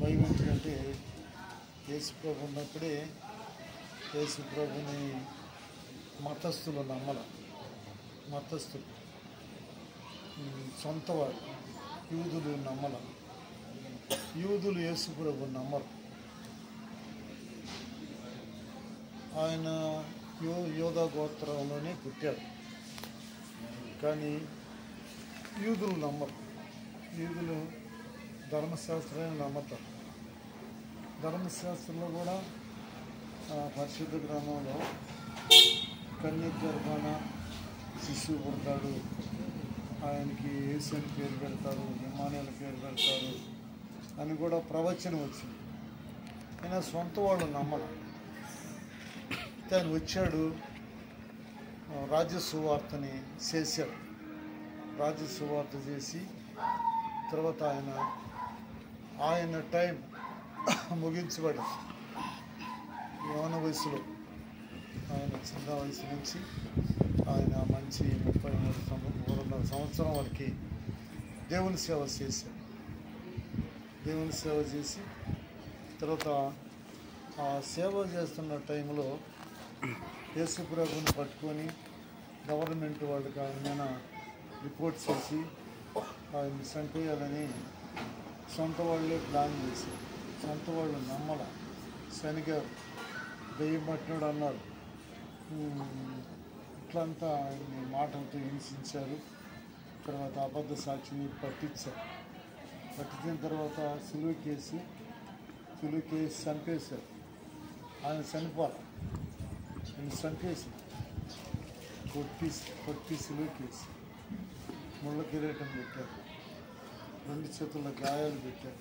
భయం ఎందుకంటే యేసుప్రభు ఉన్నప్పుడే యేసుప్రభుని మతస్థులు నమ్మల. మతస్థులు సొంత వాళ్ళు యూదులు నమ్మల. యూదులు యేసుప్రభు నమ్మరు. ఆయన యోధా గోత్రంలోనే పుట్టాడు, కానీ యూదులు నమ్మరు. యూదులు ధర్మశాస్త్రాన్ని నమ్మతారు. ధర్మశాస్త్రంలో కూడా పరిశుద్ధ గ్రంథంలో కన్యక గర్భాన శిశువు పుడతాడు, ఆయనకి యేసు అని పేరు పెడతారు, ఇమ్మానుయేలు పేరు పెడతారు అని కూడా ప్రవచనం వచ్చింది. అయినా సొంత వాళ్ళు నమ్మరు. ఆయన వచ్చాడు, రాజ్య సువార్తని చేశాడు. రాజ్య సువార్త చేసి తర్వాత ఆయన టైం ముగించబడింది. యవ్వన వయసులో ఆయన చిన్న వయసు నుంచి ఆయన మంచి 33 సంవత్సరం వరకు దేవుని సేవ చేశాడు. దేవుని సేవ చేసి తర్వాత ఆ సేవ చేస్తున్న టైంలో యేసుప్రభుని పట్టుకొని గవర్నమెంట్ వాళ్ళకి ఆయన మీద రిపోర్ట్ చేసి ఆయన చంపేయాలని సొంత వాళ్ళే ప్లాన్ చేసి సొంత వాళ్ళు నమ్మల. శనిగారు దెయ్యం పట్టినాడు అన్నారు. ఇట్లంతా ఆయన్ని మాటలతో హింసించారు. తర్వాత అబద్ధ సాక్షిని పట్టించారు. పట్టించిన తర్వాత సిలువకేసి చంపేశారు. ఆయన చనిపోవాలి, ఆయన చంపేసి కొట్టి సిలువకేసి ముళ్ళ కిరీటం పెట్టారు. 2 చేతుల్లో గాయాలు పెట్టారు,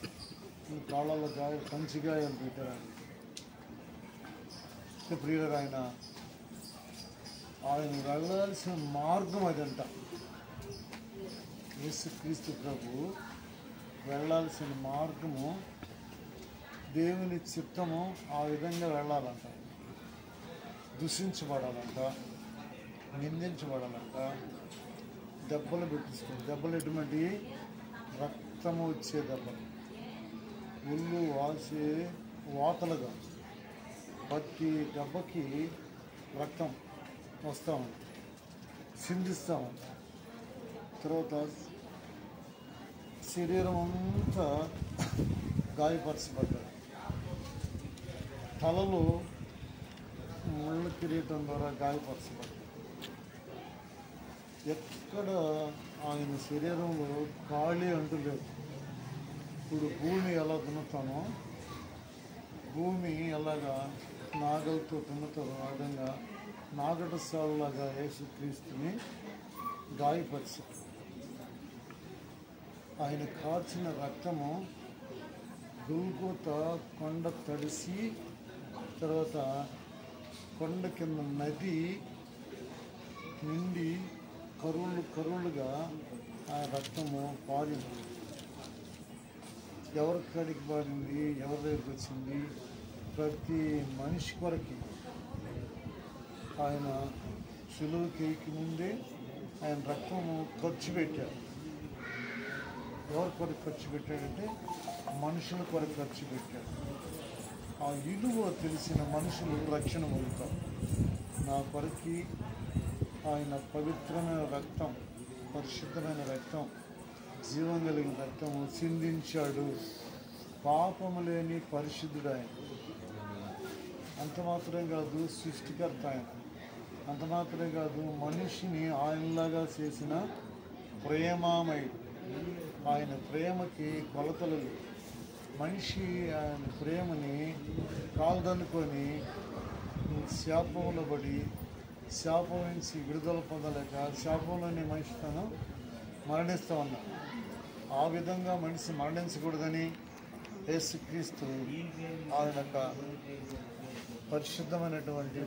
కాళ్ళలో కంచి గాయాలు పెట్టారు. ఆయన ప్రియుడు ఆయన వెళ్ళాల్సిన మార్గం అదంట. యేసుక్రీస్తు ప్రభు వెళ్ళాల్సిన మార్గము, దేవుని చిత్తము ఆ విధంగా వెళ్ళాలంట. దూషించబడాలంట, నిందించబడాలంట, దెబ్బలు పెట్టించుకోండి. దెబ్బలు ఎటువంటి రక్తము వచ్చే దెబ్బలు, ఒళ్ళు వాసే వాతలుగా ప్రతి దెబ్బకి రక్తం వస్తామంట, చిందిస్తామంట. తర్వాత శరీరం అంతా గాయపరచబడ్డాడు. తలలో ముళ్ళ కిరీటం ద్వారా గాయపరచబడ్డాడు. ఎక్కడ ఆయన శరీరంలో ఖాళీ అంటూ లేదు. ఇప్పుడు భూమి ఎలా దున్నుతామో, భూమి ఎలాగా నాగలతో దున్నుతారో ఆ విధంగా నాగట సాగులాగా యేసుక్రీస్తుని గాయపరిచారు. ఆయన కార్చిన రక్తము గొల్గోతా కొండ తడిసి తర్వాత కొండ కింద నది నిండి కరువులుగా ఆ రక్తము పారింది. ఎవరి కాడికి పారింది, ఎవరి దగ్గరికి వచ్చింది? ప్రతి మనిషి కొరకి ఆయన సులువుకి ముందే ఆయన రక్తము ఖర్చు పెట్టాడు. ఎవరి కొరకు ఖర్చు పెట్టాడంటే మనుషుల కొరకు ఖర్చు పెట్టాడు. ఆ విలువ తెలిసిన మనుషులు రక్షణ పొందుతారు. నా కొరకి ఆయన పవిత్రమైన రక్తం, పరిశుద్ధమైన రక్తం, జీవం కలిగిన రక్తము చిందించాడు. పాపము లేని పరిశుద్ధుడు ఆయన. అంత మాత్రమే కాదు, సృష్టికర్త ఆయన. అంత మాత్రమే కాదు, మనిషిని ఆయనలాగా చేసిన ప్రేమామయుడు. ఆయన ప్రేమకి కొలతలు. మనిషి ఆయన ప్రేమని కాల్దనుకొని శాపంలో పడి శాపం నుంచి విడుదల పొందలేక శాపంలోని మనిషి తను మరణిస్తూ ఉన్నాడు. ఆ విధంగా మనిషి మరణించకూడదని యేసుక్రీస్తు ఆయన పరిశుద్ధమైనటువంటి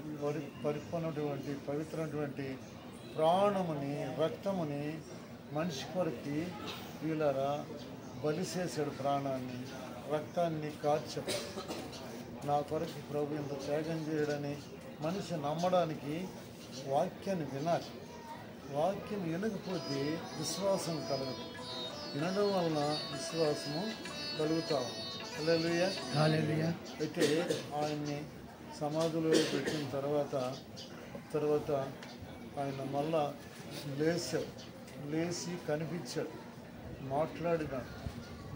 పరిపూర్ణటువంటి పవిత్రమైనటువంటి ప్రాణముని రక్తముని మనిషి కొరకి వీళ్ళరా బలి చేశాడు. ప్రాణాన్ని రక్తాన్ని కార్చాడు. నా కొరకు ప్రభు ఇంత త్యాగం చేయడని మనిషి నమ్మడానికి వాక్యాన్ని వినాలి. వాక్యం వినకపోతే విశ్వాసం కలగదు. వినడం వలన విశ్వాసము కలుగుతాము. హల్లెలూయా. అయితే ఆయన్ని సమాధిలో పెట్టిన తర్వాత ఆయన మళ్ళా లేచి కనిపించాడు, మాట్లాడినాడు,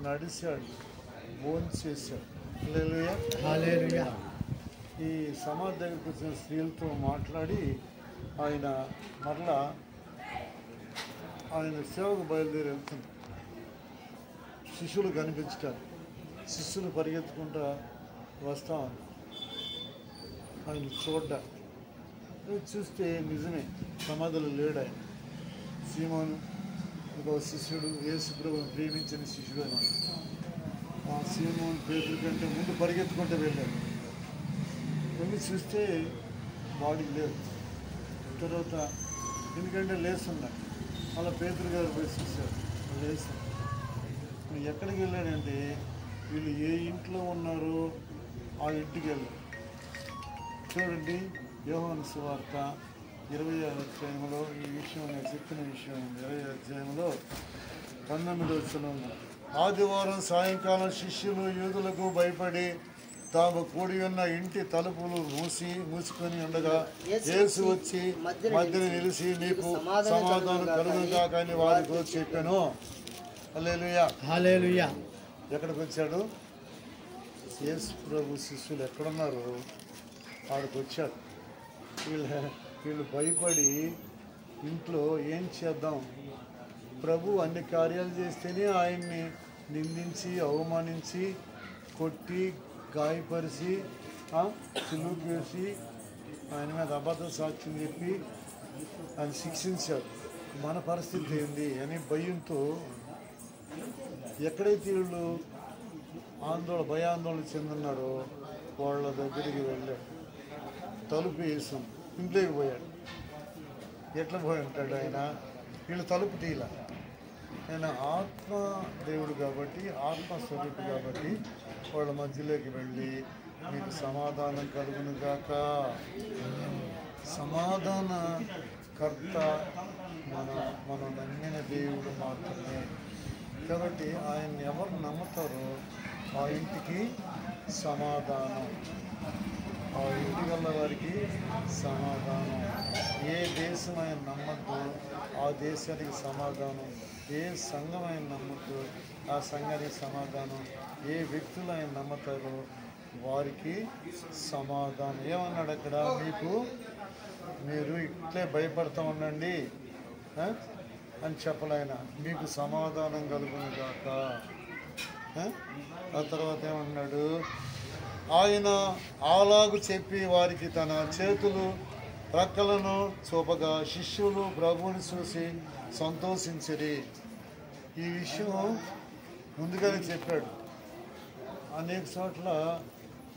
నడిచాడు, భోంచేశాడు. హల్లెలూయా. ఈ సమాధి దగ్గరికి వచ్చిన స్త్రీలతో మాట్లాడి ఆయన మరలా ఆయన సేవకు బయలుదేరి వెళ్తుంది. శిష్యులు కనిపించారు. శిష్యులు పరిగెత్తుకుంటూ వస్తా ఆయన చూడ్డానికి చూస్తే నిజమే సమాధిలో లేడు ఆయన. సీమోను ఇంకో శిష్యుడు, యేసు ప్రభువును ప్రేమించిన శిష్యుడు అన్నాడు. ఆ సీమోను పేతురు కంటే ముందు పరిగెత్తుకుంటూ వెళ్ళాడు. వెళ్ళి చూస్తే బాడీ లేదు. తర్వాత ఎందుకంటే లేస్తున్నాడు. అలా పేతురు గారు పోయి చూశారు, లేస్తాడు. ఎక్కడికి వెళ్ళాడంటే వీళ్ళు ఏ ఇంట్లో ఉన్నారో ఆ ఇంటికి వెళ్ళాడు. చూడండి, యోహాను సువార్త 20వ అధ్యాయంలో ఈ విషయం నేను చెప్పిన విషయం 20వ అధ్యాయంలో 19వ వచనంలో, ఆదివారం సాయంకాలం శిష్యులు యూదులకు భయపడి తాము కూడి ఉన్న ఇంటి తలుపులు మూసుకొని ఉండగా యేసు వచ్చి మధ్యన నిలిచి నీకు సమాధానం కలుగుగా కానీ వారితో చెప్పాను. హల్లెలూయా. ఎక్కడికి వచ్చాడు? యేసు ప్రభు శిష్యులు ఎక్కడున్నారు ఆడికి వచ్చాడు. వీళ్ళు భయపడి ఇంట్లో ఏం చేద్దాం, ప్రభు అన్ని కార్యాలు చేస్తేనే ఆయన్ని నిందించి అవమానించి కొట్టి గాయపరిచి సిలువకు వేసి ఆయన మీద అబద్ధ సాక్ష్యం చెప్పి ఆయన శిక్షించాడు. మన పరిస్థితి ఏంది అని భయంతో ఎక్కడైతే వీళ్ళు భయాందోళన చెందున్నారో వాళ్ళ దగ్గరికి వెళ్ళాడు. తలుపు వేసాం, ఇంట్లోకి పోయాడు. ఎట్లా పోయి ఉంటాడు ఆయన? వీళ్ళు తలుపు తీయాల. ఆయన ఆత్మ దేవుడు కాబట్టి, ఆత్మస్వరూపుడు కాబట్టి వాళ్ళ మధ్యలోకి వెళ్ళి మీకు సమాధానం కలుగును గాక. సమాధాన కర్త మనం నమ్మిన దేవుడు మాత్రమే. కాబట్టి ఆయన్ని ఎవరు నమ్ముతారో ఆ ఇంటికి సమాధానం, ఆ ఇంటి వల్ల వారికి సమాధానం. ఏ దేశం ఆయన నమ్మద్దు ఆ దేశానికి సమాధానం, ఏ సంఘం ఆయన నమ్మద్దు ఆ సంఘానికి సమాధానం, ఏ వ్యక్తులు ఆయన నమ్ముతారో వారికి సమాధానం. ఏమన్నాడు అక్కడ? మీరు ఇట్లే భయపడతా ఉండండి అని చెప్పలేఆయన, మీకు సమాధానం కలుగును గాక. ఆ తర్వాత ఏమన్నాడు? ఆయన అలాగు చెప్పి వారికి తన చేతులు ప్రక్కలను చూపగా శిష్యులు ప్రభువుని చూసి సంతోషించిరి. ఈ విషయం ముందుగానే చెప్పాడు, అనేక చోట్ల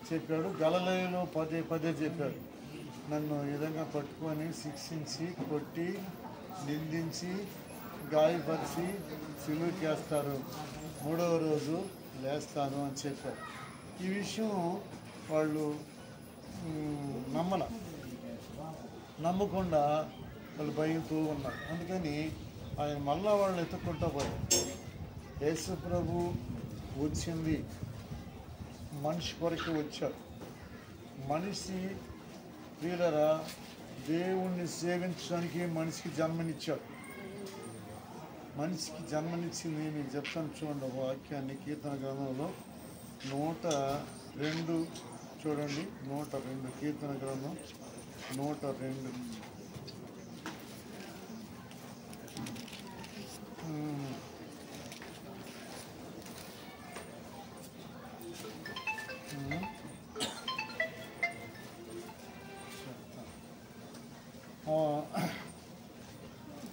చెప్పాడు. గలిలయలో పదే చెప్పాడు, నన్ను ఈ విధంగా పట్టుకొని శిక్షించి కొట్టి నిందించి గాయపరిచి సిలువకేస్తారు, 3వ రోజు లేస్తాను అని చెప్పారు. ఈ విషయం వాళ్ళు నమ్మకుండా వాళ్ళు భయంతో ఉన్నారు. అందుకని ఆయన మళ్ళా వాళ్ళని ఎత్తుక్కుంటూ పోయారు. యేసు ప్రభు వచ్చింది మనిషి కొరకు వచ్చాడు. మనిషి వీళ్ళరా దేవుణ్ణి సేవించడానికి మనిషికి జన్మనిచ్చాడు. మనిషికి జన్మనిచ్చింది మీకు చెప్తాను చూడండి. ఒక వాక్యాన్ని కీర్తన గ్రంథంలో 102 చూడండి. 102 కీర్తన గ్రంథం 102.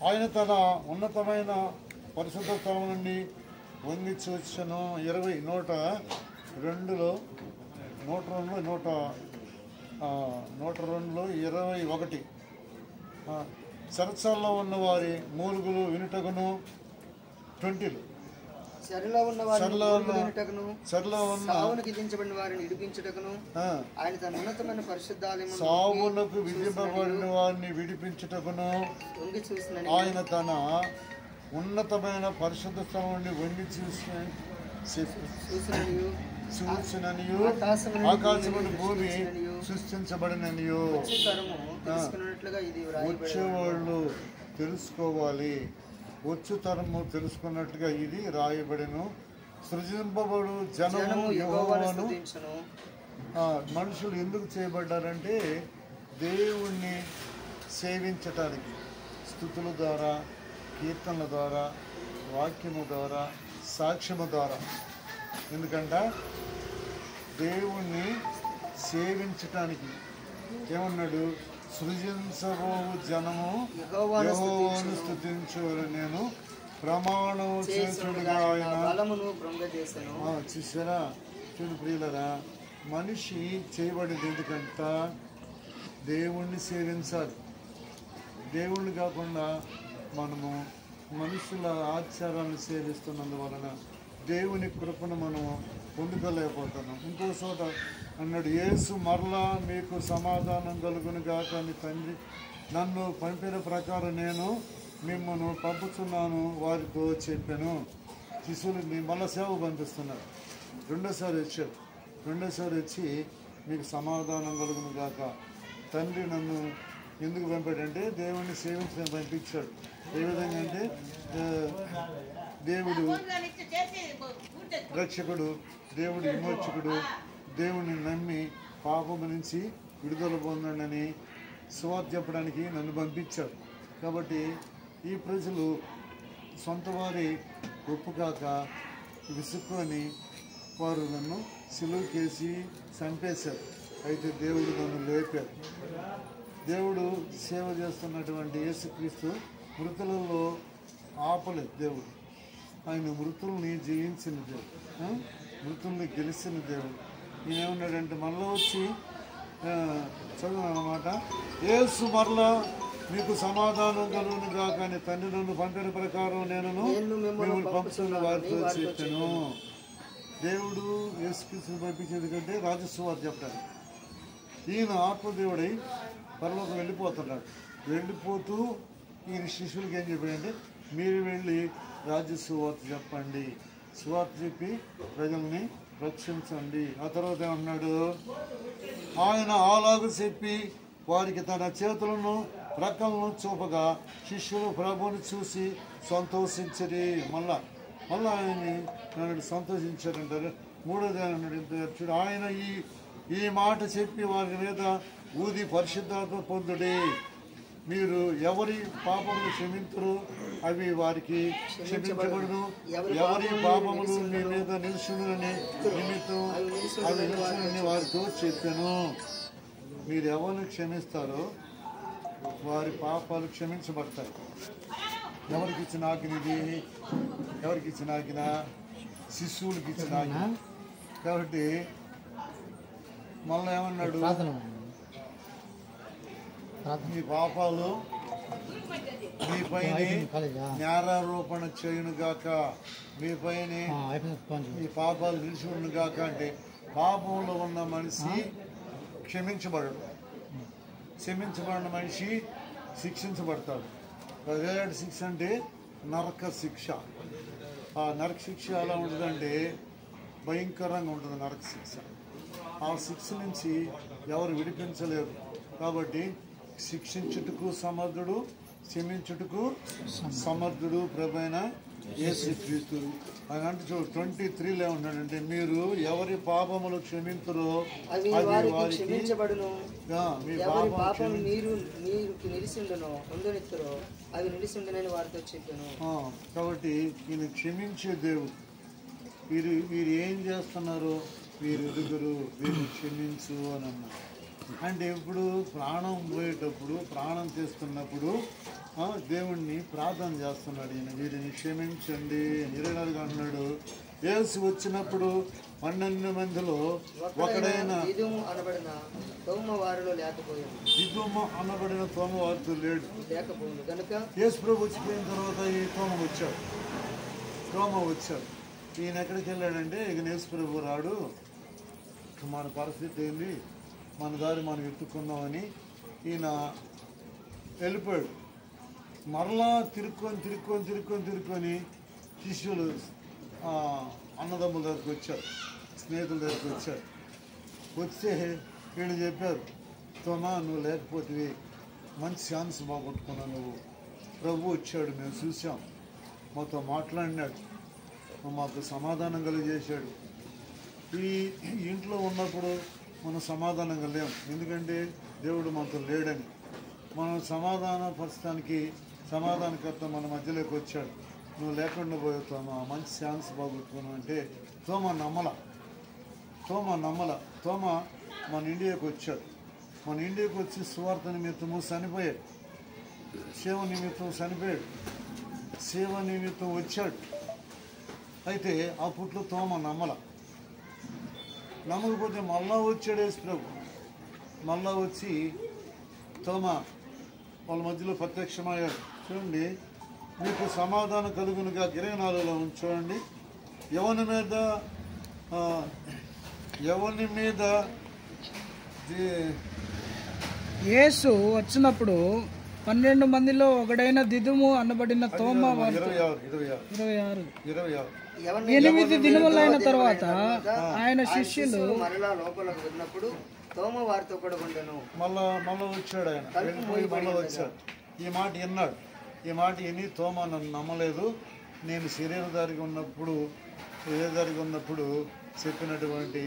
ఆయన తన ఉన్నతమైన పరిశుద్ధ స్థలం నుండి వంగి చూచను. 102లో 21 చరచాల్లో ఉన్న వారి మూలుగులు వినుటకును 20లో చెరలో ఉన్న సావునకు విధించబడిన వారిని విడిపించుటకును ఆయన తన ఉన్నతమైన పరిశుద్ధాలయమును సావునకు విధింపబడిన వారిని విడిపించుటకును ఆయన తన ఉన్నతమైన పరిశుద్ధ స్థలం నుండి వంగి చూసిననియు ఆకాశమును భూమి సృష్టించబడిననియు వచ్చేవాళ్ళు తెలుసుకోవాలి. వచ్చు తరము తెలుసుకున్నట్లుగా ఇది రాయబడిను. సృజింపబడు జనము యెహోవాను. మనుషులు ఎందుకు చేయబడ్డారంటే దేవుణ్ణి సేవించటానికి, స్తుతుల ద్వారా, కీర్తనల ద్వారా, వాక్యము ద్వారా, సాక్ష్యము ద్వారా. ఎందుకంటే దేవుణ్ణి సేవించటానికి ఏమన్నాడు? సృజించబోవు జనము యెహోవాను స్తుతించువారు నేను ప్రమాణం చేసుడుగా చూసారా? చూడు ప్రియులరా, మనిషి చేయబడింది ఎందుకంట? దేవుణ్ణి సేవించాలి. దేవుణ్ణి కాకుండా మనము మనుషుల ఆచారాలను సేవిస్తున్నందువలన దేవుని కృపను మనం పొందుకోలేకపోతున్నాం. ఇంకో చోట అన్నాడు, యేసు మరలా మీకు సమాధానం కలుగును గాక అని తండ్రి నన్ను పంపిన ప్రకారం నేను మిమ్మల్ని పంపుతున్నాను వారితో చెప్పాను. శిశువుని మళ్ళా సేవ పంపిస్తున్నారు. రెండోసారి వచ్చి మీకు సమాధానం కలుగును గాక. తండ్రి నన్ను ఎందుకు పంపాడంటే దేవుణ్ణి సేవించడానికి పంపించాడు. ఏ విధంగా అంటే దేవుడు రక్షకుడు, దేవుడు విమోచకుడు, దేవుడిని నమ్మి పాపము నుంచి విడుదల పొందండి సువార్త చెప్పడానికి నన్ను పంపించాడు. కాబట్టి ఈ ప్రజలు సొంత వారి ఒప్పుకాక విసుక్కొని వారు నన్ను సిలువకేసి చంపేశారు. అయితే దేవుడు నన్ను లేపాడు. దేవుడు సేవ చేస్తున్నటువంటి యేసుక్రీస్తు మృతులలో ఆపలేదు. దేవుడు ఆయన మృతుల్ని జయించిన దేవుడు, మృతుల్ని గెలిచిన దేవుడు. ఈయన ఏమన్నాడంటే మళ్ళీ వచ్చి చదువు అన్నమాట, యేసు మరలా మీకు సమాధానం కలుగును గాక అని తండ్రి నన్ను పంపిన ప్రకారం నేను మిమ్మల్ని పంపుతున్న వారితో చెప్పాను. దేవుడు యేసుక్రీస్తుని పంపించేది కంటే రాజస్వార్త చెప్పడానికి. ఈయన ఆత్మదేవుడై పరలోకం వెళ్ళిపోతున్నాడు. వెళ్ళిపోతూ ఈయన శిష్యులకి ఏం చెప్పాడంటే, మీరు వెళ్ళి రాజస్వార్త చెప్పండి, సువార్త చెప్పి ప్రజల్ని రక్షించండి. ఆ తర్వాత ఏమన్నాడు? ఆయన అలాగ చెప్పి వారికి తన చేతులను రెక్కలను చూపగా శిష్యులు ప్రభువుని చూసి సంతోషించరి. మళ్ళా ఆయన్ని నన్ను సంతోషించారంటారు. మూడోది అన్నాడు, ఆయన ఈ మాట చెప్పి వారి మీద ఊది పరిశుద్ధాత్మ పొందుడి. మీరు ఎవరి పాపములు క్షమించరు అవి వారికి క్షమించబడును, ఎవరి పాపములు మీ మీద నిలుచుని నిమిత్తం అవి నిలుచుని వారితో చెప్పాను. మీరు ఎవరిని క్షమిస్తారో వారి పాపాలు క్షమించబడతాయి. ఎవరికి ఇచ్చిన ఆజ్ఞ ఇది? ఎవరికి ఇచ్చిన ఆజ్ఞ? శిశువులకి ఇచ్చిన ఆజ్ఞ. కాబట్టి మళ్ళీ ఏమన్నాడు? మీ పాపాలు మీపైన నేరారోపణ చేయును గాక, మీపైన మీ పాపాలు నిలిచిను గాక. అంటే పాపంలో ఉన్న మనిషి క్షమించబడడు, క్షమించబడిన మనిషి శిక్షించబడతాడు. ఎలాంటి శిక్ష అంటే నరక శిక్ష. ఆ నరక శిక్ష ఎలా ఉంటుందంటే భయంకరంగా ఉంటుంది నరక శిక్ష. ఆ శిక్ష నుంచి ఎవరు విడిపించలేరు. కాబట్టి శిక్షించుటకు సమర్థుడు, క్షమించుటకు సమర్థుడు ప్రభువైన యేసుక్రీస్తు. ఆయన అంటే చూడు 23లో ఉన్నాడంటే, మీరు ఎవరి పాపములు క్షమించరో అవి వారికి క్షమించబడును, మీ పాపం మీరు నిలిచిండును ఉండనిత్తరో అవి నిలిచిండునని వారితో చెప్పాను. కాబట్టి ఈయన క్షమించే దేవుడు. వీరు ఏం చేస్తున్నారో వీరు ఎదుగురు, వీరు క్షమించు అని అన్నారు. అంటే ఇప్పుడు ప్రాణం పోయేటప్పుడు, ప్రాణం చేస్తున్నప్పుడు దేవుణ్ణి ప్రార్థన చేస్తున్నాడు. ఈయన వీరిని క్షమించండి. 24 అన్నాడు, యేసు వచ్చినప్పుడు 12 మందిలో ఒకడైన దిదుము అనబడిన తోమవారితో లేకపోయింది కనుక యేసు ప్రభు వచ్చిపోయిన తర్వాత ఈ తోమ వచ్చాడు. ఈయన ఎక్కడికి వెళ్ళాడంటే, ఇక యేసు ప్రభు రాడు, మన పరిస్థితి ఏంది, మన దారి మనం ఎత్తుకుందామని ఈయన వెళ్ళిపోయాడు. మరలా తిరుక్కొని శిష్యులు అన్నదమ్ముల దగ్గరికి వచ్చారు, స్నేహితుల దగ్గరికి వచ్చారు. వస్తే వీళ్ళు చెప్పారు, తోమా నువ్వు లేకపోతే మంచి ఛాన్స్ బాగొట్టుకున్నావు నువ్వు. ప్రభు వచ్చాడు, మేము చూసాం, మాతో మాట్లాడినాడు, మాకు సమాధానం కలిగజేశాడు. ఈ ఇంట్లో ఉన్నప్పుడు మనం సమాధానంగా లేము, ఎందుకంటే దేవుడు మనతో లేడని. మనం సమాధానపరచడానికి సమాధానకర్త మన మధ్యలోకి వచ్చాడు. నువ్వు లేకుండా పోతామా, మంచి ఛాన్స్ బాగొట్టుకున్నావు అంటే తోమ నమ్మల. తోమ మన ఇండియాకి వచ్చాడు. మన ఇండియాకి వచ్చి సువార్త నిమిత్తము చనిపోయాడు, సేవ నిమిత్తం చనిపోయాడు, సేవ నిమిత్తం వచ్చాడు. అయితే అప్పట్లో తోమ నమ్మకపోతే మళ్ళా వచ్చాడు యేసు ప్రభు. మళ్ళా వచ్చి తోమ వాళ్ళ మధ్యలో ప్రత్యక్షమయ్యాడు. చూడండి, మీకు సమాధానం కలుగునుగా 24లో చూడండి. ఎవరి మీద యేసు వచ్చినప్పుడు 12 మందిలో ఒకడైన దిదుము అనబడిన తోమ 8 దినములైన తర్వాత ఆయన శిష్యులు మరలా లోపలకు వెళ్ళినప్పుడు తోమ వారితో కూడా ఉండెను. మళ్ళా వచ్చాడు ఆయన, మళ్ళా వచ్చాడు. ఈ మాట విన్నాడు. ఈ మాట విని తోమ నన్ను నమ్మలేదు, నేను శరీరధారిగా ఉన్నప్పుడు చెప్పినటువంటి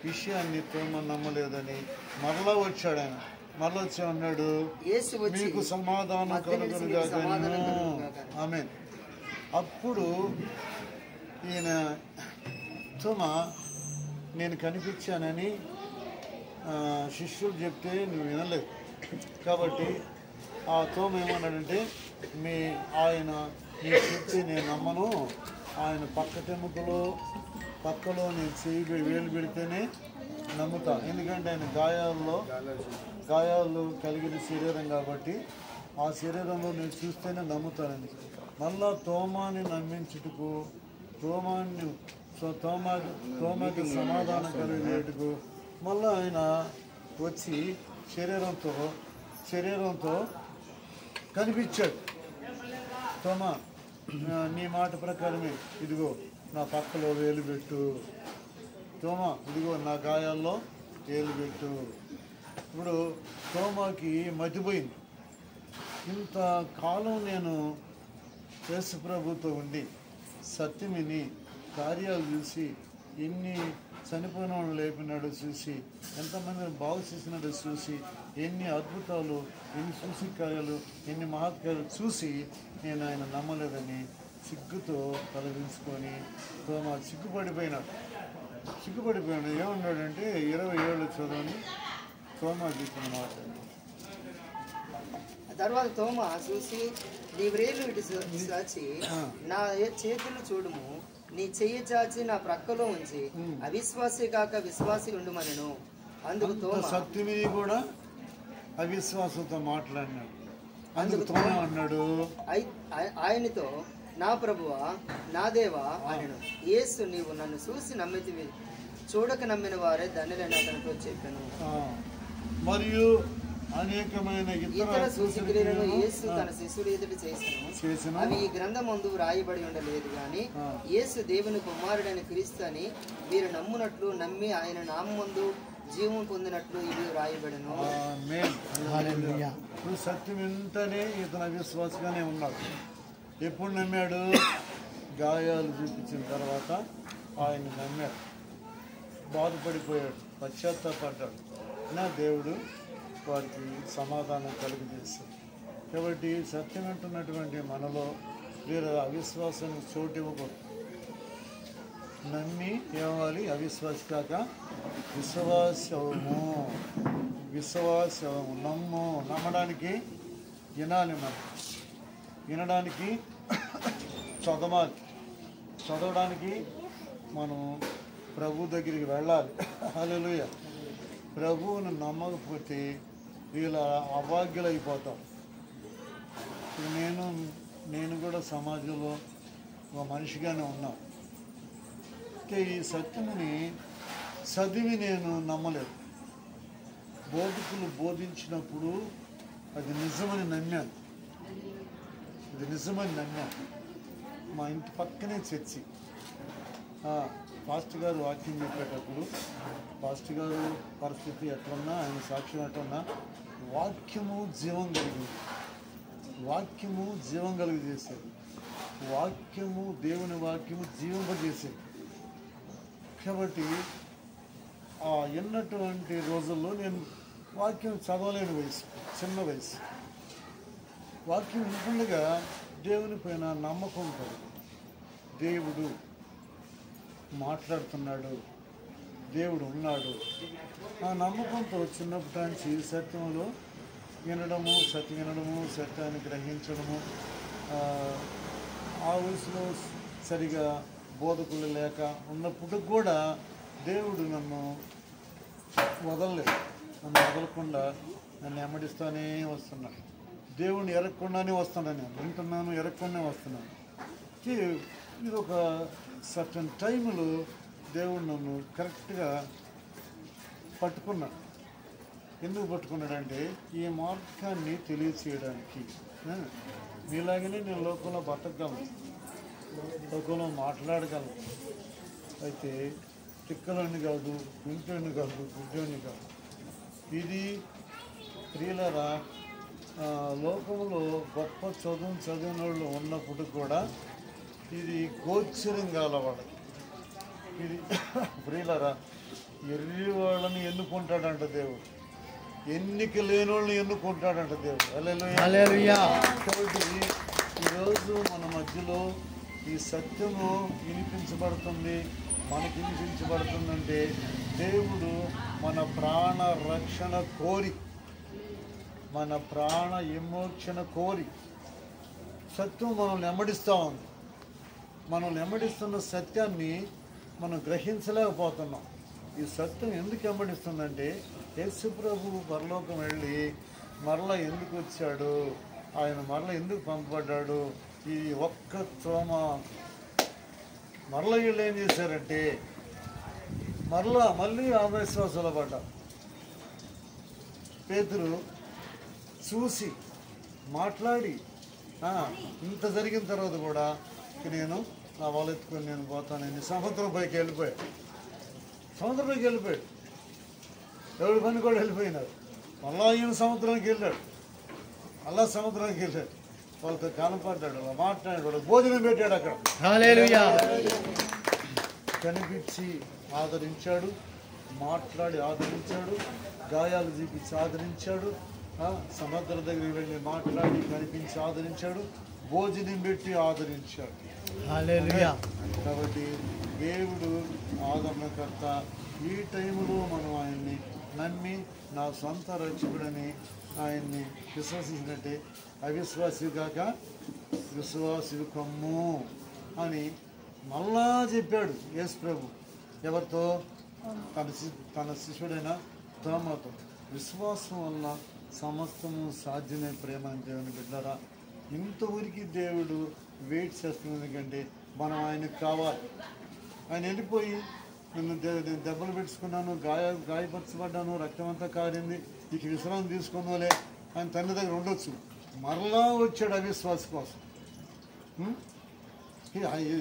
విషయాన్ని తోమ నమ్మలేదని మరలా వచ్చాడు ఆయన. మరలా వచ్చి అన్నాడు, మీకు సమాధానం కలుగునుగా. ఆమేన్. అప్పుడు ఈయన తోమ నేను కనిపించానని శిష్యులు చెప్తే నువ్వు వినలేదు కాబట్టి ఆ తోమ ఏమన్నాడంటే, ఆయన నేను చెప్తే నేను నమ్మను, ఆయన పక్కలో నేను వేలు పెడితేనే నమ్ముతా, ఎందుకంటే ఆయన గాయాలు కలిగిన శరీరం కాబట్టి ఆ శరీరంలో నేను చూస్తేనే నమ్ముతానని. మళ్ళా తోమాని నమ్మించుటకు, తోమాకి సమాధానం కలిగేటుకు మళ్ళా ఆయన వచ్చి శరీరంతో కనిపించాడు. తోమా, నీ మాట ప్రకారమే ఇదిగో నా పక్కలో వేలు పెట్టు, తోమా ఇదిగో నా గాయాల్లో వేలు పెట్టు. ఇప్పుడు తోమాకి మతిపోయింది. ఇంతకాలం నేను యేసు ప్రభుతో ఉండి సత్యమిని కార్యాలు చూసి, ఎన్ని చనిపోయిన వాళ్ళు లేపినాడో చూసి, ఎంతమందిని బాగు చేసినాడో చూసి, ఎన్ని అద్భుతాలు, ఎన్ని సూసి కార్యాలు, ఎన్ని మహత్కార్యాలు చూసి నేను ఆయన నమ్మలేదని సిగ్గుతో తలదించుకొని తోమా సిగ్గుపడిపోయినాడు. ఏమన్నాడంటే 27 చదవని తోమా చెప్పిన మాట. తర్వాత తోమా చూసి, నీ వ్రేలు ఇటు చాచి నా చేతులు చూడుము, నీ చెయ్యి చాచి నా ప్రక్కలో ఉంచి అవిశ్వాసి కాక విశ్వాసి ఉండుమనెను. అందుకు తోమా సత్యమిని కూడా అవిశ్వాసంతో మాట్లాడినాడు. అందుకు తోమా అన్నాడు, ఆయనతో నా ప్రభువా నా దేవా అనెను. యేసు, నీవు నన్ను చూసి నమ్మితివి, చూడక నమ్మిన వారే ధన్యులైన అతనితో చెప్పాను. మరియు అనేకమైన ఇతర సూచక్రియలను యేసు తన శిష్యుల ఎదుట చేసెను. అవి ఈ గ్రంథమందు రాయబడి ఉండలేదు గాని, యేసు దేవుని కుమారుడైన క్రీస్తు అని మీరు నమ్మునట్లు, నమ్మి ఆయన నామమందు జీవం పొందినట్లు ఇవి రాయబడెను. సత్యం వెంటనే ఇతను అవిశ్వాసగానే ఉన్నాడు. ఎప్పుడు నమ్మాడు? గాయాలు చూపించిన తర్వాత ఆయన నమ్మాడు, బాధపడిపోయాడు, పశ్చాత్తాపడ్డాడు. నా దేవుడు వారికి సమాధానం కలుగజేస్తాడు. కాబట్టి సత్యం అంటున్నటువంటి మనలో వీరు అవిశ్వాసానికి చోటు ఇవ్వకూడదు. నమ్మి ఏమవ్వాలి? అవిశ్వాస కాక విశ్వాసము నమ్మడానికి వినాలి, మనం వినడానికి చదవడానికి మనం ప్రభు దగ్గరికి వెళ్ళాలి. హల్లెలూయా. ప్రభువును నమ్మకపోతే వీళ్ళ అభాగ్యులు అయిపోతాం. నేను కూడా సమాజంలో ఒక మనిషిగానే ఉన్నాను. అంటే ఈ సత్యముని చదివి నేను నమ్మలేదు. బోధకులు బోధించినప్పుడు అది నిజమని నమ్మాను. మా ఇంటి పక్కనే చర్చి, పాస్టర్ గారు వాక్యం చెప్పేటప్పుడు పాస్టర్ గారు పరిస్థితి ఎట్లున్నా ఆయన సాక్ష్యం ఎట్లున్నా వాక్యము జీవం కలిగింది, వాక్యము జీవం కలిగి చేసేది, వాక్యము దేవుని వాక్యము జీవింపజేసేది. కాబట్టి ఎన్నటువంటి రోజుల్లో నేను వాక్యం చదవలేని వయసు, చిన్న వయసు, వాక్యం వినకుండా దేవుని పైన నమ్మకం ఉంటుంది. దేవుడు మాట్లాడుతున్నాడు, దేవుడు ఉన్నాడు, ఆ నమ్మకంతో చిన్నప్పటి నుంచి సత్యంలో వినడము, సత్యాన్ని గ్రహించడము, ఆ వయసులో సరిగా బోధకులు లేక ఉన్నప్పుడు కూడా దేవుడు నన్ను వదలలేదు. నన్ను వదలకుండా నన్ను ఎమ్మడిస్తూనే వస్తున్నాను. దేవుడిని ఎరగకుండానే వస్తున్నాను, నేను వింటున్నాను, ఎరగకుండానే వస్తున్నాను. ఇది ఒక సర్టన్ టైంలో దేవుడు నన్ను కరెక్ట్గా పట్టుకున్నాడు. ఎందుకు పట్టుకున్నాడంటే ఈ మార్గాన్ని తెలియచేయడానికి. మీలాగనే నేను లోకంలో బతకగలను, లోకంలో మాట్లాడగలను, అయితే తిక్కలని కాదు, వింటోని కాదు, గుడ్డోని కాదు. ఇది ప్రియులరా, లోకంలో గొప్ప చదివిన వాళ్ళు ఉన్నప్పుడు కూడా ఇది గోచరం కాలవాడు. ఇది ప్రియులరా, ఎర్రి వాళ్ళని ఎన్నుకుంటాడంట దేవుడు, ఎన్నిక లేని వాళ్ళని ఎన్నుకుంటాడంట దేవుడు. హల్లెలూయా. కాబట్టి ఈరోజు మన మధ్యలో ఈ సత్యము వినిపించబడుతుంది, మనకి వినిపించబడుతుందంటే దేవుడు మన ప్రాణ రక్షణ కోరి, మన ప్రాణ విమోచన కోరి సత్యం మనం నెమ్మడిస్తూ ఉంది. మనం నెమ్మడిస్తున్న సత్యాన్ని మనం గ్రహించలేకపోతున్నాం. ఈ సత్యం ఎందుకు వెంబడిస్తుందంటే యేసు ప్రభు పరలోకం వెళ్ళి మరలా ఎందుకు వచ్చాడు, ఆయన మరలా ఎందుకు పంపబడ్డాడు, ఈ ఒక్క త్రోమ మరలా వీళ్ళు ఏం చేశారంటే మళ్ళీ అవిశ్వాసాలు పడ్డారు. పేతురు చూసి మాట్లాడి ఇంత జరిగిన తర్వాత కూడా నేను నా వాళ్ళెత్తుకొని నేను పోతానని సముద్రం పైకి వెళ్ళిపోయాడు. ఎవరి పని కూడా వెళ్ళిపోయినారు. మళ్ళా ఈయన సముద్రానికి వెళ్ళాడు, వాళ్ళతో కనపడ్డాడు, అలా మాట్లాడాడు, భోజనం పెట్టాడు అక్కడ. కనిపించి ఆదరించాడు, మాట్లాడి ఆదరించాడు, గాయాలు చూపించి ఆదరించాడు, సముద్రం దగ్గరికి వెళ్ళి మాట్లాడి కనిపించి ఆదరించాడు, భోజనం పెట్టి ఆదరించాడు. కాబట్టి దేవుడు ఆదరణకర్త. ఈ టైంలో మనం ఆయన్ని నమ్మి నా సొంత రక్షకుడని ఆయన్ని విశ్వసించినట్టే అవిశ్వాసి కాక విశ్వాసి కమ్ము అని మళ్ళా చెప్పాడు యేసు ప్రభు. ఎవరితో? తన శిష్యుడైన తోమాతో. విశ్వాసం వల్ల సమస్తము సాధ్యమే ప్రేమ అని దేవుని బిడ్డరా. ఇంతవరకు దేవుడు వెయిట్ చేస్తున్నది కంటే మనం ఆయనకు కావాలి. ఆయన వెళ్ళిపోయి నేను దెబ్బలు పెట్టుకున్నాను, గాయపరచబడ్డాను, రక్తం అంతా కారింది, ఇక విశ్రాంతి తీసుకున్నోలే ఆయన తండ్రి దగ్గర ఉండొచ్చు. మరలా వచ్చాడు అవిశ్వాస కోసం.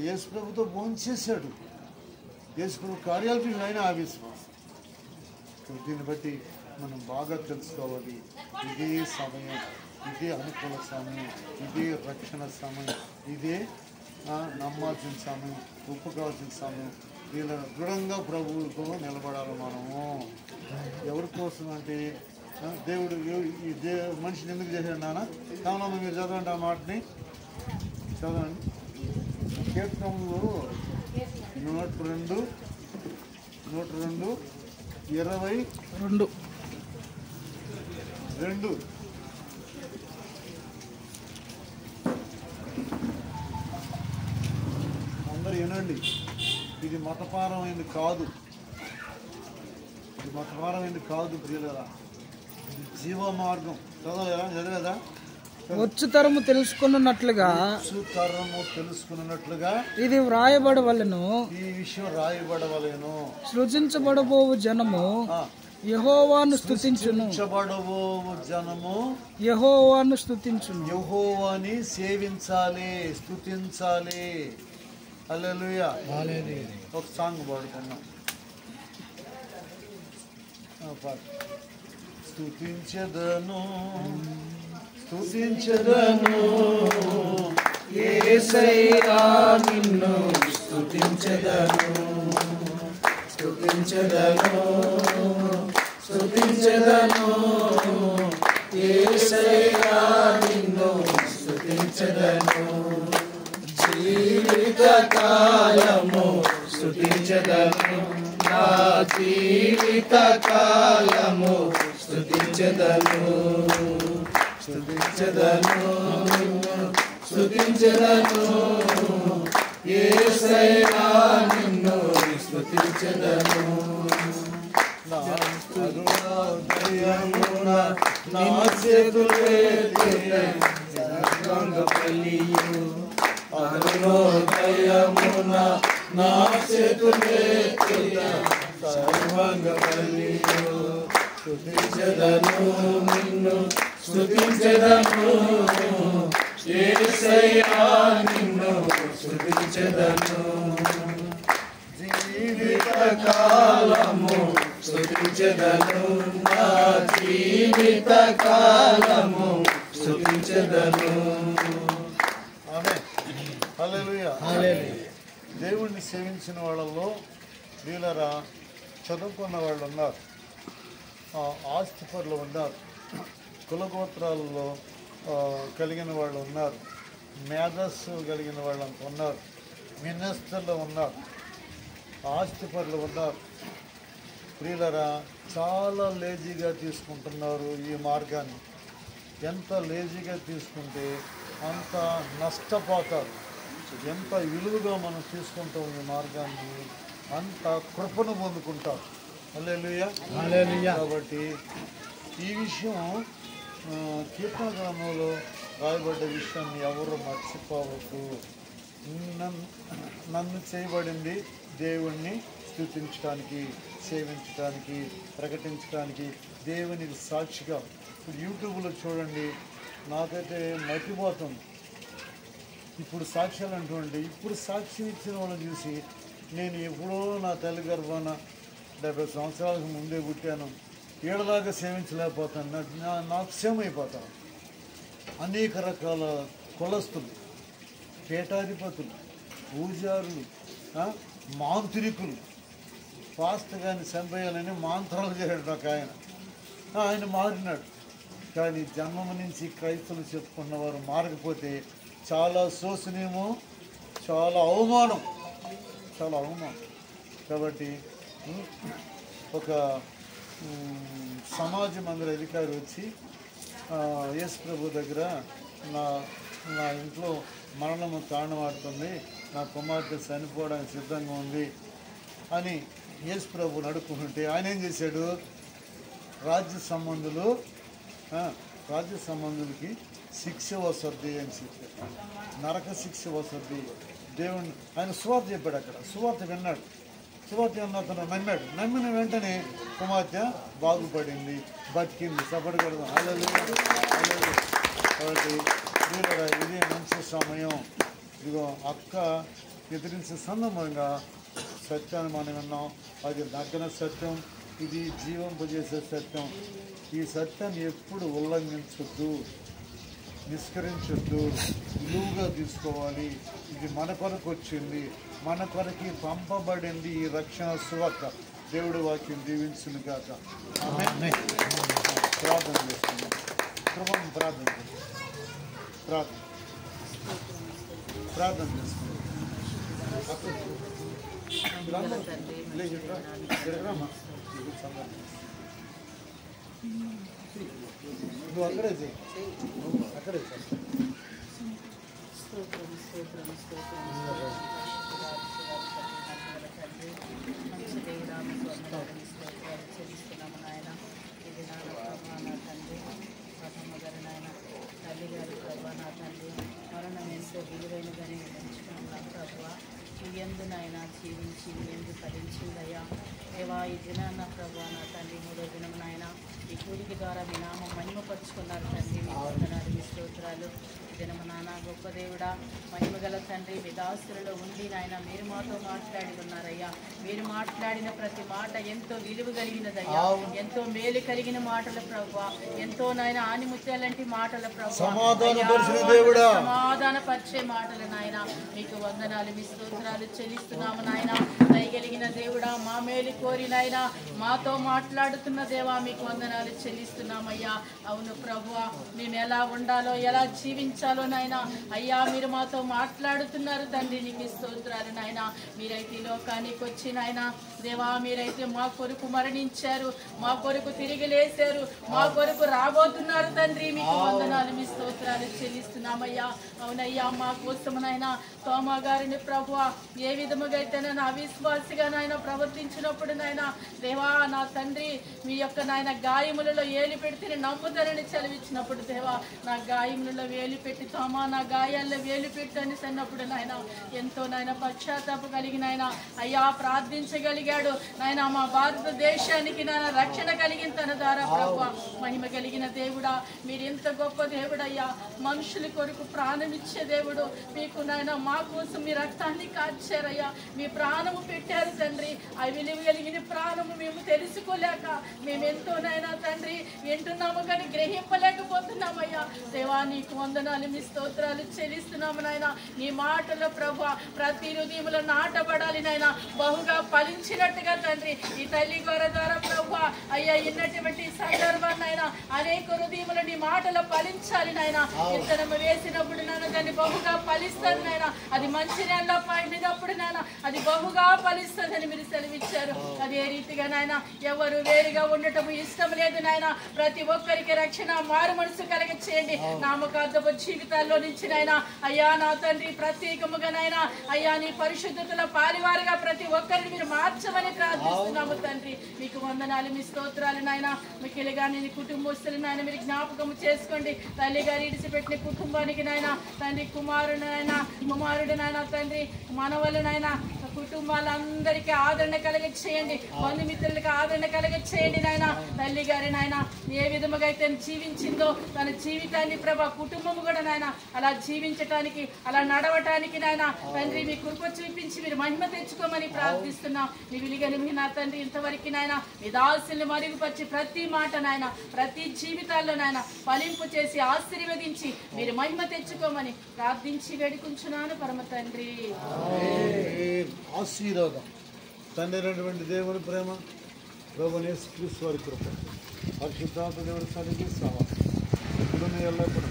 యేసు ప్రభుతో భోంచేశాడు, యేసు ప్రభు కార్యాలు ఆయన అవిశ్వాసం. దీన్ని బట్టి మనం బాగా తెలుసుకోవాలి. ఇదే సమయం, ఇదే అనుకూల సమయం, ఇదే రక్షణ సమయం, ఇదే నమ్మాల్సిన సమయం, ఒప్పుకోవాల్సిన సమయం. వీళ్ళ దృఢంగా ప్రభువుతో నిలబడాలి మనము. ఎవరి కోసం అంటే దేవుడు ఈ మనిషిని ఎందుకు చేశాడు నాన్న? కావున మీరు చదవండి, ఆ మాటని చదవండి. కీర్తనలు 102 22 అందరూ వినండి. ఇది మతపరమైనది కాదు, ప్రియులరా. ఇది జీవ మార్గం. చదవలేదా? వచ్చు తరము తెలుసుకున్నట్లుగా ఇది వ్రాయబడవలెను. ఈ విషయం రాయబడవలెను. సృజించబడబోవు జనము యెహోవాను స్తుతించును. యెహోవాను స్తుతించును. యెహోవాని సేవించాలి, స్తుతించాలి. హల్లెలూయా. ఒక సాంగ్ పాడుకున్నాం. పాట. స్తుతించెదను స్తుతించెదను యేసయ్యా నిన్ను స్తుతించెదను స్తుతించెదను స్తుతించెదను యేసయ్యా నిన్ను స్తుతించెదను జీవిత కాలము స్తుతించెదను నా జీవిత కాలము స్తుతించెదను స్తుతించెదను స్తుతించెదను యేసయ్యా నిన్ను స్తుతించెదను నా హృదయమున నా చేతులెత్తి గంగపల్లియు అరుణోదయమున నా చేతులెత్తి సర్వంగపల్లియు స్తుతించెదను నిన్ను స్తుతించెదను యేసయ్యా నిన్ను స్తుతించెదను జీవిత కాలము స్తుతించెదను నా జీవిత కాలము స్తుతించెదను. ఆమేన్. హల్లెలూయా. హల్లెలూయా. దేవుణ్ణి సేవించిన వాళ్ళల్లో వీళ్ళరా చదువుకున్న వాళ్ళు ఉన్నారు, ఆస్తిపరులు ఉన్నారు, కులగోత్రాలలో కలిగిన వాళ్ళు ఉన్నారు, మేధస్సు కలిగిన వాళ్ళు ఉన్నారు, మినిస్టర్లు ఉన్నారు, ఆస్తిపరులు ఉన్నారు. ప్రియులరా చాలా లేజీగా తీసుకుంటున్నారు ఈ మార్గాన్ని. ఎంత లేజీగా తీసుకుంటే అంత నష్టపోతారు. ఎంత విలువగా మనం తీసుకుంటాం ఈ మార్గాన్ని అంత కృపను పొందుకుంటాం. హల్లెలూయా. కాబట్టి ఈ విషయం కీర్తన గ్రంథంలో రాయబడ్డ విషయాన్ని ఎవరు మర్చిపోవద్దు. నన్ను చేయబడింది దేవుణ్ణి స్తుతించడానికి, సేవించడానికి, ప్రకటించడానికి, దేవునికి సాక్షిగా. ఇప్పుడు యూట్యూబ్లో చూడండి, నాకైతే మర్చిపోతుంది. ఇప్పుడు సాక్ష్యాలు అంటుంటే ఇప్పుడు సాక్ష్యం ఇచ్చిన వాళ్ళని చూసి నేను ఎప్పుడో నా తల్లి గర్భాన 70 సంవత్సరాలకు ముందే పుట్టాను, ఏడదాకా సేవించలేకపోతాను, నాకు క్షేమ అయిపోతాను. అనేక రకాల కులస్తులు, పీఠాధిపతులు, పూజారులు, మాంత్రికులు, పాస్తగాన్ని చంపేయాలని మాంత్రాలు చేయడం ఒక ఆయన మారినాడు. కానీ జన్మం నుంచి క్రైస్తవులు చెప్పుకున్నవారు మారకపోతే చాలా శోచనీయము, చాలా అవమానం. కాబట్టి ఒక సమాజ మందిర అధికారి వచ్చి యేసు ప్రభు దగ్గర నా ఇంట్లో మరణము తాండవాడుతుంది, నా కుమార్తె చనిపోవడానికి సిద్ధంగా ఉంది అని యేసు ప్రభుని అడుక్కుంటుంటే ఆయన ఏం చేశాడు? రాజ్య సంబంధులకి శిక్ష వస్తుంది అని చెప్పాడు. నరక శిక్ష వస్తుంది. దేవుని ఆయన సువార్త చెప్పాడు. అక్కడ సువార్త విన్నాడు. సువార్త అతను నమ్మిన వెంటనే కుమార్తె బాగుపడింది, బతికింది. సపోర్ట్ కడదాం. కాబట్టి ఇదే మంచి సమయం. ఇదిగో అక్క ఎదిరించే సందర్భంగా సత్యాన్ని మనం విన్నాం. అది నగ్న సత్యం, ఇది జీవింపజేసే సత్యం. ఈ సత్యాన్ని ఎప్పుడు ఉల్లంఘించొద్దు, నిష్కరించొద్దు, విలువగా తీసుకోవాలి. ఇది మన కొరకు వచ్చింది, మన కొరకి పంపబడింది ఈ రక్షణ సువార్త. దేవుడి వాక్యం దీవించును గాక. ఆమేన్. ప్రార్థన చేస్తున్నాం. ప్రభువుని ప్రార్థన చేసుకున్నాం. నువ్వు అక్కడే చేయి, అక్కడే తల్లి గారి ప్రభా నా తండ్రి మరణం ఎంతో విలువైనదని పెంచుకున్నాం ప్రభావ. నీ యందు నాయన జీవించి నీ యందు ఫలించిందయ్యా. దేవా ఈ దినాన్న ప్రభా నా తండ్రి 3వ దినం నాయన ఈ కూడిక ద్వారా మీ నామం మహిమపరుచుకున్నారు తండ్రి. మీ వందనాలు, మీ స్తోత్రాలు. ఈ దినము నాన్న గొప్ప దేవుడా, మహిమగల తండ్రి, మీ దాసులలో ఉండి నాయన మీరు మాతో మాట్లాడి ఉన్నారయ్యా. మీరు మాట్లాడిన ప్రతి మాట ఎంతో విలువ కలిగినదయ్యా, ఎంతో మేలు కలిగిన మాటల ప్రభా, ఎంతో నాయన ఆనిముత్యాలంటి మాటల ప్రభా, సమాధాన పరిచే మాటలు నాయన. మీకు వందనాలు, మీ స్తోత్రాలు చెల్లిస్తున్నాము నాయన. దయగలిగిన దేవుడా, మా మేలు కోరి నాయన మాతో మాట్లాడుతున్న దేవా, మీకు వందనాలు చెల్లిస్తున్నామయ్యా. అవును ప్రభువా, మేము ఎలా ఉండాలో ఎలా జీవించాలో నాయన అయ్యా మీరు మాతో మాట్లాడుతున్నారు తండ్రి. నీకు స్తోత్రాలు నాయన. మీరైతే లోకానికి వచ్చి నాయన దేవా, మీరైతే మా కొరకు మరణించారు, మా కొరకు తిరిగి లేశారు, మా కొరకు రాబోతున్నారు తండ్రి. మీకు వందనాలు, మీ స్తోత్రాలు చెల్లిస్తున్నామయ్యా. అవునయ్యా, మా కోసం నాయన తోమా గారిని ప్రభువా ఏ విధముగా అయితే నేను అవిశ్వాసిగా నాయన ప్రవర్తించినప్పుడు నాయన దేవా నా తండ్రి మీ యొక్క నాయన గాయములలో ఏలి పెడితే నమ్ముతారని చదివించినప్పుడు దేవా నా గాయములలో వేలు పెట్టి తోమా నా గాయాల్లో వేలు పెట్టి అని అన్నప్పుడు నాయన ఎంతో నాయన పశ్చాత్తాప కలిగిన ఆయన అయ్యా ప్రార్థించగలిగాడు నాయన. మా భారతదేశానికి నాయన రక్షణ కలిగిన తన ద్వారా ప్రభువా మహిమ కలిగిన దేవుడా, మీరు ఎంత గొప్ప దేవుడయ్యా. మనుషుల కొరకు ప్రాణం ఇచ్చే దేవుడు. మీకు నాయన మా కోసం మీ రక్తాన్ని కాచారయ్యా, మీ ప్రాణము పెట్టారు తండ్రి. ఆ విలువ కలిగిన ప్రాణము మేము తెలుసుకోలేక మేమెంతో నాయన తండ్రి వింటున్నాము కానీ గ్రహింపలేకపోతున్నామయ్యా. దేవా నీకు వందనాలు, మీ స్తోత్రాలు చెల్లిస్తున్నాము నాయన. నీ మాటలో ప్రభా ప్రతి హృదయంలో నాటబడాలి నాయన, బహుగా ఫలించినట్టుగా తండ్రి. ఈ తల్లి ద్వారా ప్రభా అయ్యా ఇన్నటువంటి సందర్భాన్ని ఆయన అనేక హృదయములు నీ మాటలో ఫలించాలి నాయన. విత్తనము వేసినప్పుడు నాయన దాన్ని బహుగా ఫలిస్తుంది నాయన. అది మంచి నేలలో పడినప్పుడు నాయన అది బహుగా ఫలిస్తుందని మీరు సెలవిచ్చారు. అదే రీతిగా నాయన ఎవరు వేరుగా ఉండటం ఇష్టం లేదు నాయన. ప్రతి ఒక్కరికి రక్షణ మారు మనసు కలగ చేయండి. నామకార్థపు జీవితాల్లో నుంచి నాయన అయ్యా నా తండ్రి ప్రత్యేకముగా నాయన అయ్యా నీ పరిశుద్ధతలో పాలివారుగా ప్రతి ఒక్కరిని మీరు మార్చమని ప్రార్థిస్తున్నాము తండ్రి. మీకు వందనాలు, మీ స్తోత్రాలు నాయన. మిక్కిలిగా నేను కుటుంబస్తులు నాయన మీరు జ్ఞాపకం చేసుకోండి. తల్లి గారు ఇడిచిపెట్టిన కుటుంబానికి నాయన తండ్రి కుమారుడు నాయన తండ్రి మనవలు నాయన కుటుంబాలందరికీ ఆదరణ కలగ చేయండి. బంధుమిత్రులకు ఆదరణ కలగ చేయండి నాయన. తల్లి గారి నాయన ఏ విధముగా అయితే జీవించిందో తన జీవితాన్ని ప్రభా కుటుంబం కూడా నాయన అలా జీవించటానికి అలా నడవటానికి నాయన తండ్రి మీ కృప చూపించి మీరు మహిమ తెచ్చుకోమని ప్రార్థిస్తున్నాం. మీ విలుగలిమి నా తండ్రి ఇంతవరకు నాయన మీ దాసుల్ని మరుగుపరిచి ప్రతి మాట నాయన ప్రతి జీవితాల్లో నాయన ఫలింపు చేసి ఆశీర్వదించి మీరు మహిమ తెచ్చుకోమని ప్రార్థించి వేడుకుంటున్నాను పరమ తండ్రి. ఆశీర్వాదం తండ్రి అయినటువంటి దేవుని ప్రేమ, ప్రభువైన యేసుక్రీస్తు వారి కృప, పరిశుద్ధాత్మ దేవుడి సన్నిధి సహవాసం ఎప్పుడున్న ఎల్లప్పుడు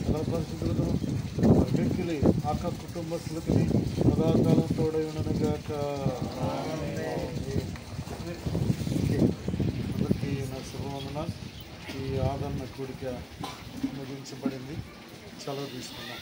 అలా పరిశుద్ధులను వ్యక్తులు ఆక కుటుంబస్తులకి సదాకాలం తోడై ఉండనుగాక. అందరికీ నా శుభవందనాలు. ఈ ఆదరణ కూడిక ముగించబడింది. సెలవు తీసుకున్నాం.